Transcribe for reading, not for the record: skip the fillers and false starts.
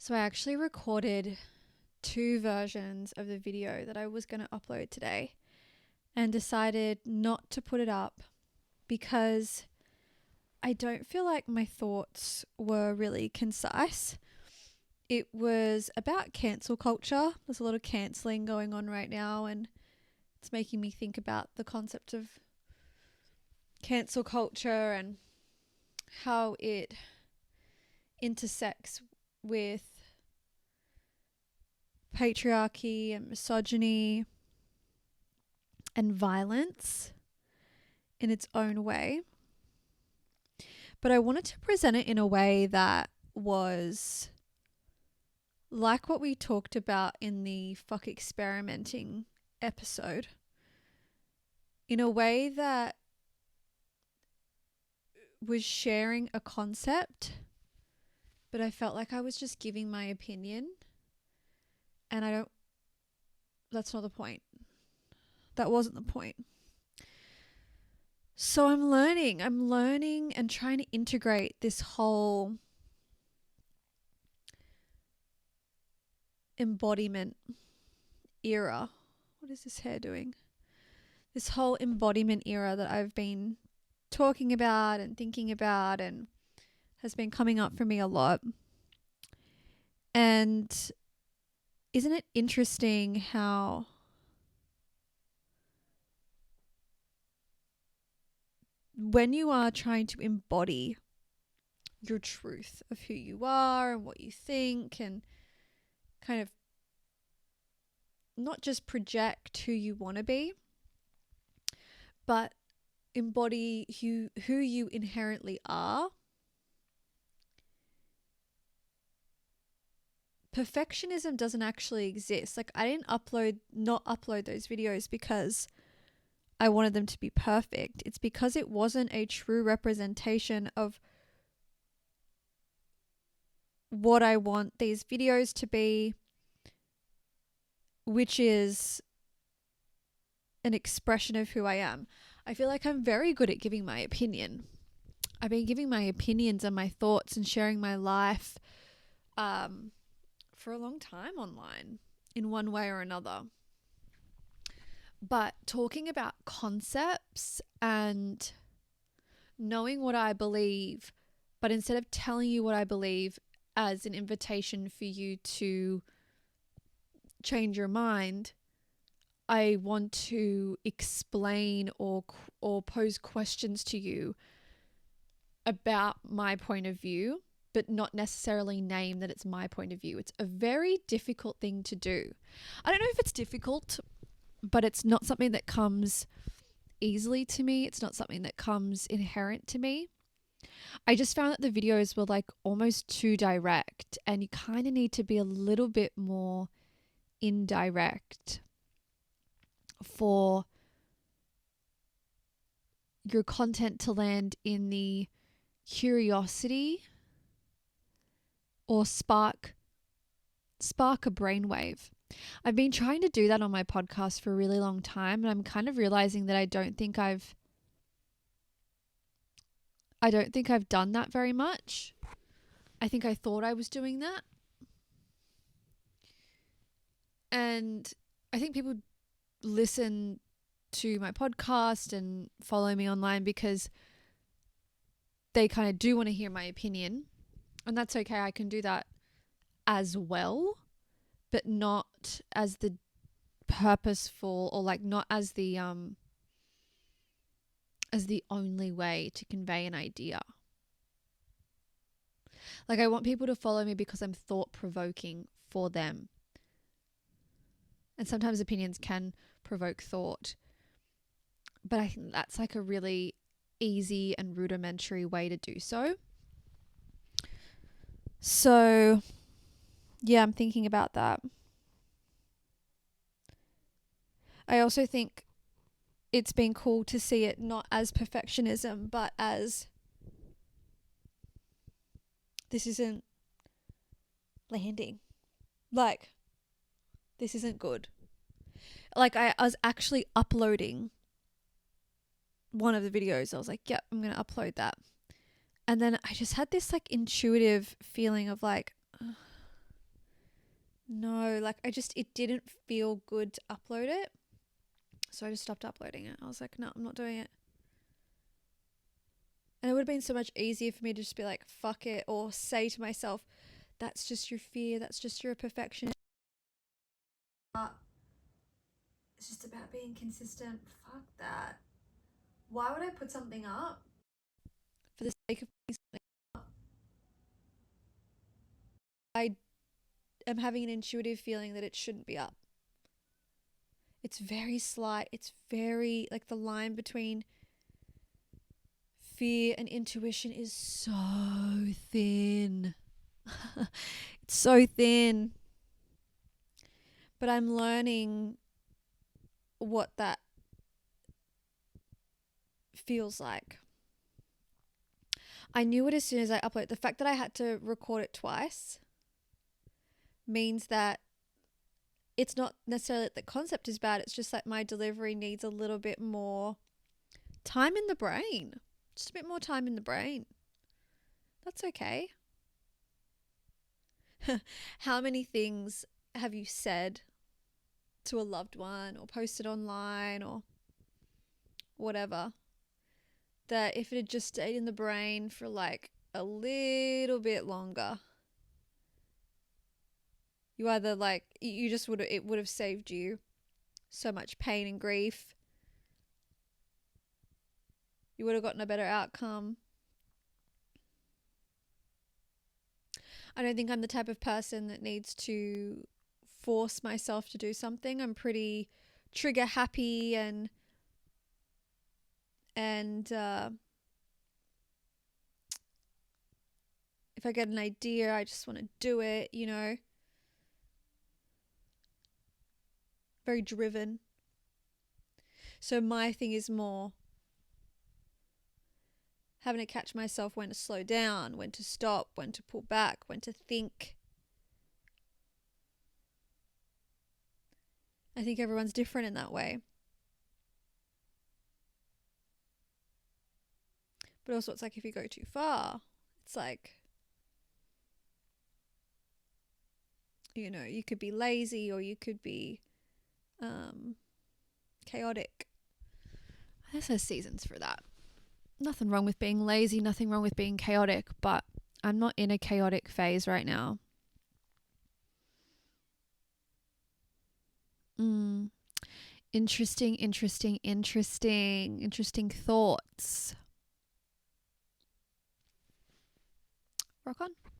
So I actually recorded 2 versions of the video that I was going to upload today and decided not to put it up because I don't feel like my thoughts were really concise. It was about cancel culture. There's a lot of cancelling going on right now, and it's making me think about the concept of cancel culture and how it intersects with patriarchy and misogyny and violence in its own way. But I wanted to present it in a way that was like what we talked about in the fuck experimenting episode, in a way that was sharing a concept, but I felt like I was just giving my opinion, and that's not the point. That wasn't the point. So I'm learning and trying to integrate this whole embodiment era. What is this hair doing? This whole embodiment era that I've been talking about and thinking about and has been coming up for me a lot. And isn't it interesting how when you are trying to embody your truth of who you are and what you think, and kind of not just project who you want to be, but embody who you inherently are, perfectionism doesn't actually exist. Like, I didn't not upload those videos because I wanted them to be perfect. It's because it wasn't a true representation of what I want these videos to be, which is an expression of who I am. I feel like I'm very good at giving my opinion. I've been giving my opinions and my thoughts and sharing my life for a long time online in one way or another. But talking about concepts and knowing what I believe, but instead of telling you what I believe as an invitation for you to change your mind, I want to explain or pose questions to you about my point of view, but not necessarily name that it's my point of view. It's a very difficult thing to do. I don't know if it's difficult, but it's not something that comes easily to me. It's not something that comes inherent to me. I just found that the videos were like almost too direct, and you kind of need to be a little bit more indirect for your content to land in the curiosity or spark a brainwave. I've been trying to do that on my podcast for a really long time, and I'm kind of realizing that I don't think I've done that very much. I think I thought I was doing that. And I think people listen to my podcast and follow me online because they kind of do want to hear my opinion. And that's okay. I can do that as well, but not as the purposeful, or like not as the only way to convey an idea. Like, I want people to follow me because I'm thought-provoking for them. And sometimes opinions can provoke thought. But I think that's like a really easy and rudimentary way to do so. So, yeah, I'm thinking about that. I also think it's been cool to see it not as perfectionism, but as this isn't landing. Like, this isn't good. Like, I was actually uploading one of the videos. I was like, yep, I'm going to upload that. And then I just had this like intuitive feeling of like, no, like it didn't feel good to upload it. So I just stopped uploading it. I was like, no, I'm not doing it. And it would have been so much easier for me to just be like, fuck it, or say to myself, that's just your fear, that's just your perfectionist. It's just about being consistent. Fuck that. Why would I put something up for the sake of putting something up? I am having an intuitive feeling that it shouldn't be up. It's very slight. It's very, like, the line between fear and intuition is so thin. It's so thin. But I'm learning what that feels like. I knew it as soon as I uploaded. The fact that I had to record it twice means that it's not necessarily that the concept is bad. It's just that my delivery needs a little bit more time in the brain. Just a bit more time in the brain. That's okay. How many things have you said to a loved one or posted online or whatever that if it had just stayed in the brain for like a little bit longer, you either like, you just would, it would have saved you so much pain and grief. You would have gotten a better outcome. I don't think I'm the type of person that needs to force myself to do something. I'm pretty trigger happy and if I get an idea, I just want to do it, you know. Very driven. So my thing is more having to catch myself when to slow down, when to stop, when to pull back, when to think. I think everyone's different in that way. But also it's like if you go too far, it's like, you know, you could be lazy or you could be chaotic. There's seasons for that. Nothing wrong with being lazy, nothing wrong with being chaotic, but I'm not in a chaotic phase right now. Interesting thoughts. Rock on.